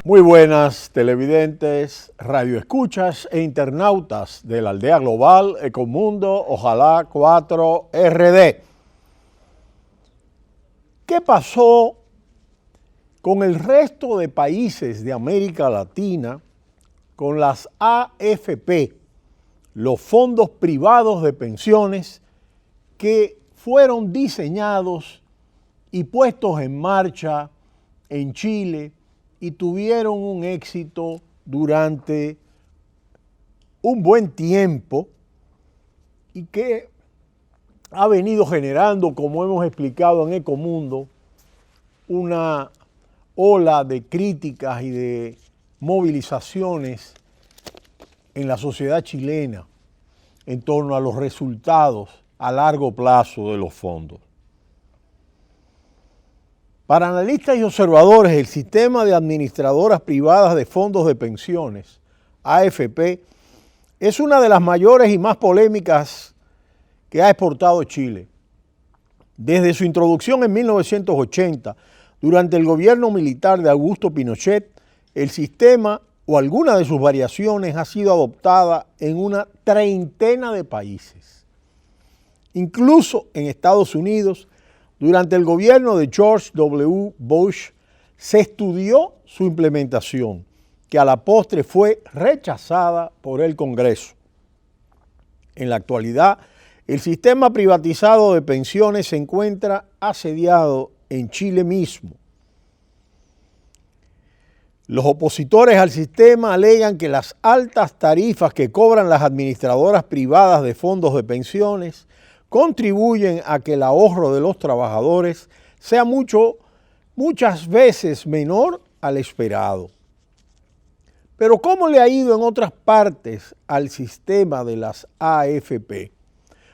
Muy buenas televidentes, radioescuchas e internautas de la aldea global Ecomundo, ojalá 4RD. ¿Qué pasó con el resto de países de América Latina, con las AFP, los fondos privados de pensiones que fueron diseñados y puestos en marcha en Chile y tuvieron un éxito durante un buen tiempo y que ha venido generando, como hemos explicado en Ecomundo, una ola de críticas y de movilizaciones en la sociedad chilena en torno a los resultados a largo plazo de los fondos? Para analistas y observadores, el sistema de administradoras privadas de fondos de pensiones, AFP, es una de las mayores y más polémicas que ha exportado Chile. Desde su introducción en 1980, durante el gobierno militar de Augusto Pinochet, el sistema o alguna de sus variaciones ha sido adoptada en una treintena de países. Incluso en Estados Unidos, durante el gobierno de George W. Bush, se estudió su implementación, que a la postre fue rechazada por el Congreso. En la actualidad, el sistema privatizado de pensiones se encuentra asediado en Chile mismo. Los opositores al sistema alegan que las altas tarifas que cobran las administradoras privadas de fondos de pensiones contribuyen a que el ahorro de los trabajadores sea muchas veces menor al esperado. Pero ¿cómo le ha ido en otras partes al sistema de las AFP?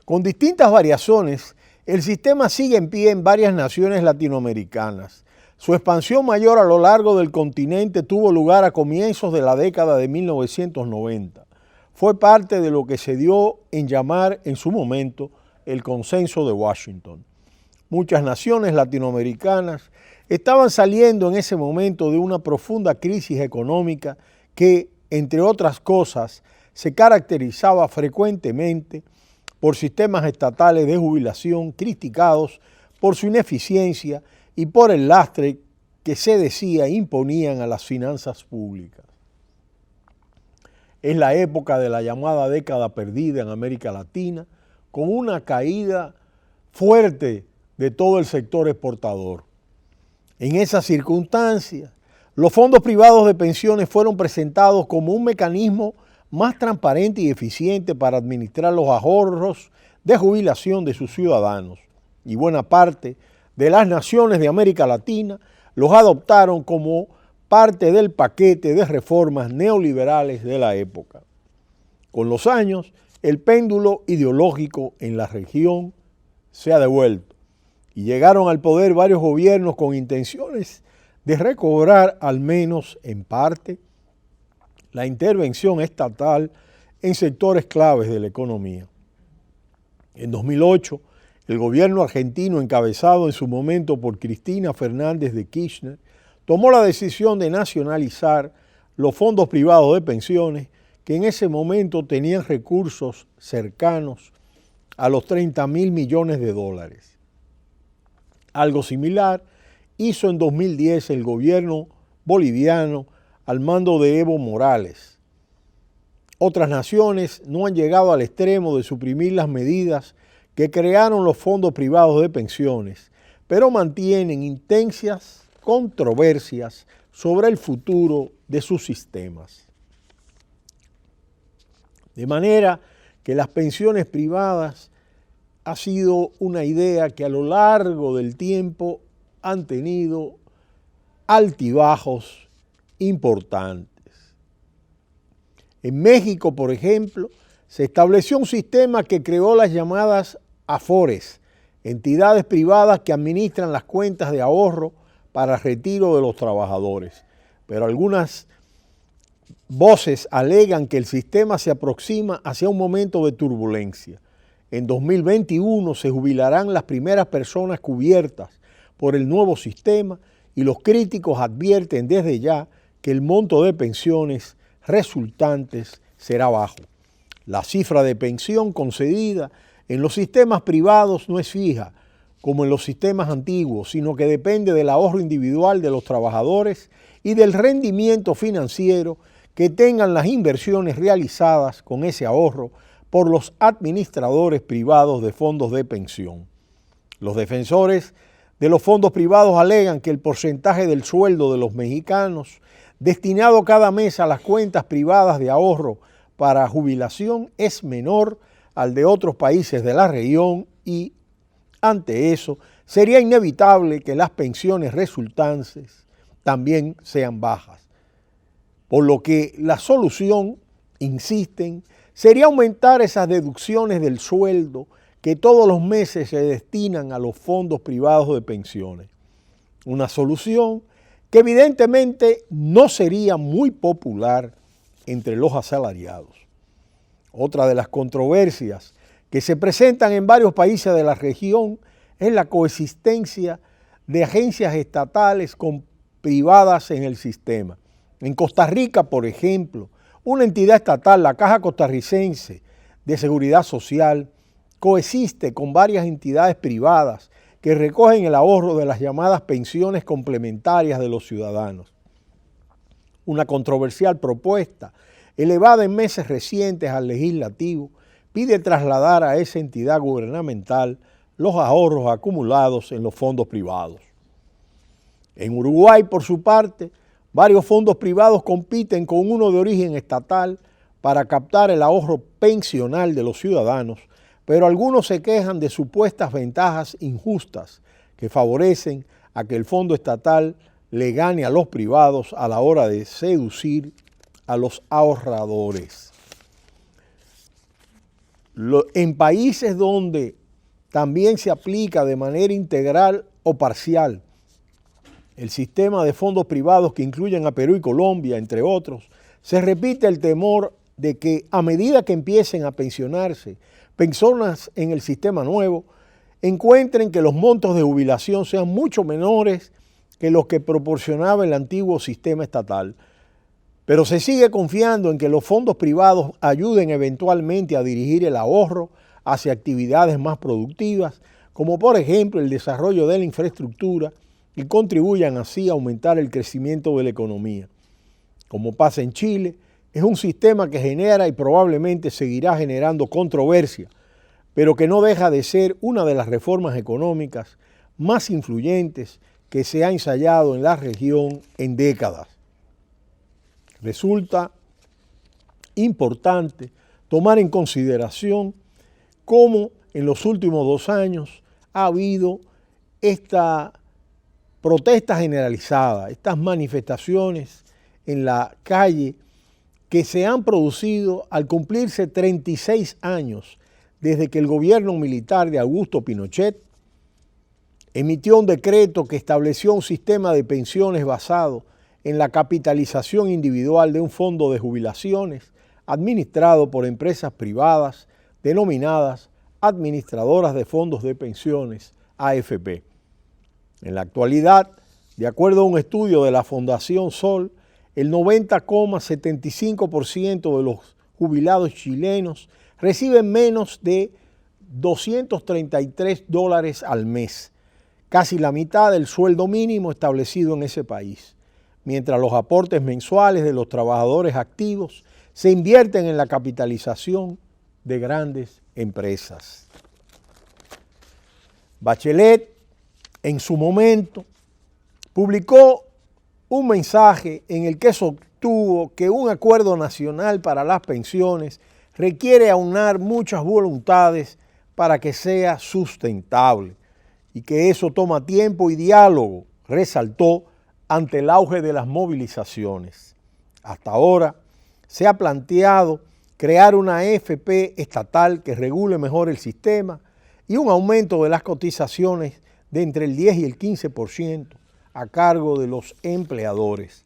Con distintas variaciones, el sistema sigue en pie en varias naciones latinoamericanas. Su expansión mayor a lo largo del continente tuvo lugar a comienzos de la década de 1990. Fue parte de lo que se dio en llamar en su momento el Consenso de Washington. Muchas naciones latinoamericanas estaban saliendo en ese momento de una profunda crisis económica que, entre otras cosas, se caracterizaba frecuentemente por sistemas estatales de jubilación criticados por su ineficiencia y por el lastre que se decía imponían a las finanzas públicas. Es la época de la llamada década perdida en América Latina, con una caída fuerte de todo el sector exportador. En esas circunstancias, los fondos privados de pensiones fueron presentados como un mecanismo más transparente y eficiente para administrar los ahorros de jubilación de sus ciudadanos, y buena parte de las naciones de América Latina los adoptaron como parte del paquete de reformas neoliberales de la época. Con los años, el péndulo ideológico en la región se ha devuelto y llegaron al poder varios gobiernos con intenciones de recobrar, al menos en parte, la intervención estatal en sectores claves de la economía. En 2008, el gobierno argentino, encabezado en su momento por Cristina Fernández de Kirchner, tomó la decisión de nacionalizar los fondos privados de pensiones que en ese momento tenían recursos cercanos a los 30.000 millones de dólares. Algo similar hizo en 2010 el gobierno boliviano al mando de Evo Morales. Otras naciones no han llegado al extremo de suprimir las medidas que crearon los fondos privados de pensiones, pero mantienen intensas controversias sobre el futuro de sus sistemas. De manera que las pensiones privadas ha sido una idea que a lo largo del tiempo han tenido altibajos importantes. En México, por ejemplo, se estableció un sistema que creó las llamadas AFORES, entidades privadas que administran las cuentas de ahorro para el retiro de los trabajadores. Pero algunas voces alegan que el sistema se aproxima hacia un momento de turbulencia. En 2021 se jubilarán las primeras personas cubiertas por el nuevo sistema y los críticos advierten desde ya que el monto de pensiones resultantes será bajo. La cifra de pensión concedida en los sistemas privados no es fija, como en los sistemas antiguos, sino que depende del ahorro individual de los trabajadores y del rendimiento financiero que tengan las inversiones realizadas con ese ahorro por los administradores privados de fondos de pensión. Los defensores de los fondos privados alegan que el porcentaje del sueldo de los mexicanos destinado cada mes a las cuentas privadas de ahorro para jubilación es menor al de otros países de la región y, ante eso, sería inevitable que las pensiones resultantes también sean bajas. Por lo que la solución, insisten, sería aumentar esas deducciones del sueldo que todos los meses se destinan a los fondos privados de pensiones. Una solución que evidentemente no sería muy popular entre los asalariados. Otra de las controversias que se presentan en varios países de la región es la coexistencia de agencias estatales con privadas en el sistema. En Costa Rica, por ejemplo, una entidad estatal, la Caja Costarricense de Seguridad Social, coexiste con varias entidades privadas que recogen el ahorro de las llamadas pensiones complementarias de los ciudadanos. Una controversial propuesta, elevada en meses recientes al legislativo, pide trasladar a esa entidad gubernamental los ahorros acumulados en los fondos privados. En Uruguay, por su parte, varios fondos privados compiten con uno de origen estatal para captar el ahorro pensional de los ciudadanos, pero algunos se quejan de supuestas ventajas injustas que favorecen a que el fondo estatal le gane a los privados a la hora de seducir a los ahorradores. En países donde también se aplica de manera integral o parcial el sistema de fondos privados que incluyen a Perú y Colombia, entre otros, se repite el temor de que a medida que empiecen a pensionarse personas en el sistema nuevo, encuentren que los montos de jubilación sean mucho menores que los que proporcionaba el antiguo sistema estatal. Pero se sigue confiando en que los fondos privados ayuden eventualmente a dirigir el ahorro hacia actividades más productivas, como por ejemplo el desarrollo de la infraestructura, y contribuyan así a aumentar el crecimiento de la economía. Como pasa en Chile, es un sistema que genera y probablemente seguirá generando controversia, pero que no deja de ser una de las reformas económicas más influyentes que se ha ensayado en la región en décadas. Resulta importante tomar en consideración cómo en los últimos 2 años ha habido esta protesta generalizada, estas manifestaciones en la calle que se han producido al cumplirse 36 años desde que el gobierno militar de Augusto Pinochet emitió un decreto que estableció un sistema de pensiones basado en la capitalización individual de un fondo de jubilaciones administrado por empresas privadas denominadas administradoras de fondos de pensiones, AFP. En la actualidad, de acuerdo a un estudio de la Fundación Sol, el 90,75% de los jubilados chilenos reciben menos de $233 al mes, casi la mitad del sueldo mínimo establecido en ese país, mientras los aportes mensuales de los trabajadores activos se invierten en la capitalización de grandes empresas. Bachelet, en su momento, publicó un mensaje en el que sostuvo que un acuerdo nacional para las pensiones requiere aunar muchas voluntades para que sea sustentable y que eso toma tiempo y diálogo, resaltó ante el auge de las movilizaciones. Hasta ahora se ha planteado crear una AFP estatal que regule mejor el sistema y un aumento de las cotizaciones de entre el 10 y el 15% a cargo de los empleadores.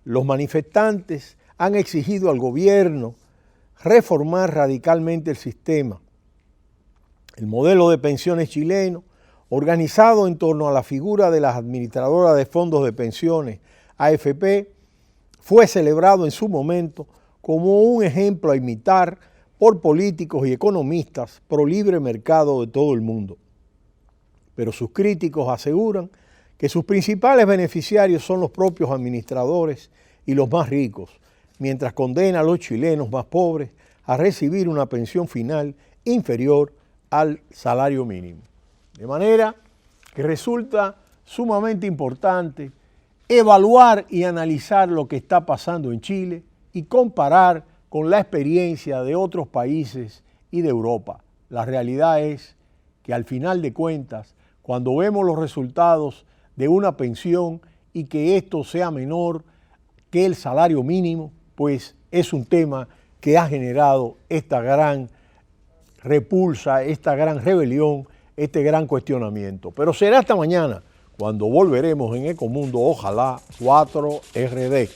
Los manifestantes han exigido al gobierno reformar radicalmente el sistema. El modelo de pensiones chileno, organizado en torno a la figura de las administradoras de fondos de pensiones, AFP, fue celebrado en su momento como un ejemplo a imitar por políticos y economistas pro libre mercado de todo el mundo. Pero sus críticos aseguran que sus principales beneficiarios son los propios administradores y los más ricos, mientras condena a los chilenos más pobres a recibir una pensión final inferior al salario mínimo. De manera que resulta sumamente importante evaluar y analizar lo que está pasando en Chile y comparar con la experiencia de otros países y de Europa. La realidad es que al final de cuentas, cuando vemos los resultados de una pensión y que esto sea menor que el salario mínimo, pues es un tema que ha generado esta gran repulsa, esta gran rebelión, este gran cuestionamiento. Pero será hasta mañana cuando volveremos en Ecomundo, ojalá 4RD.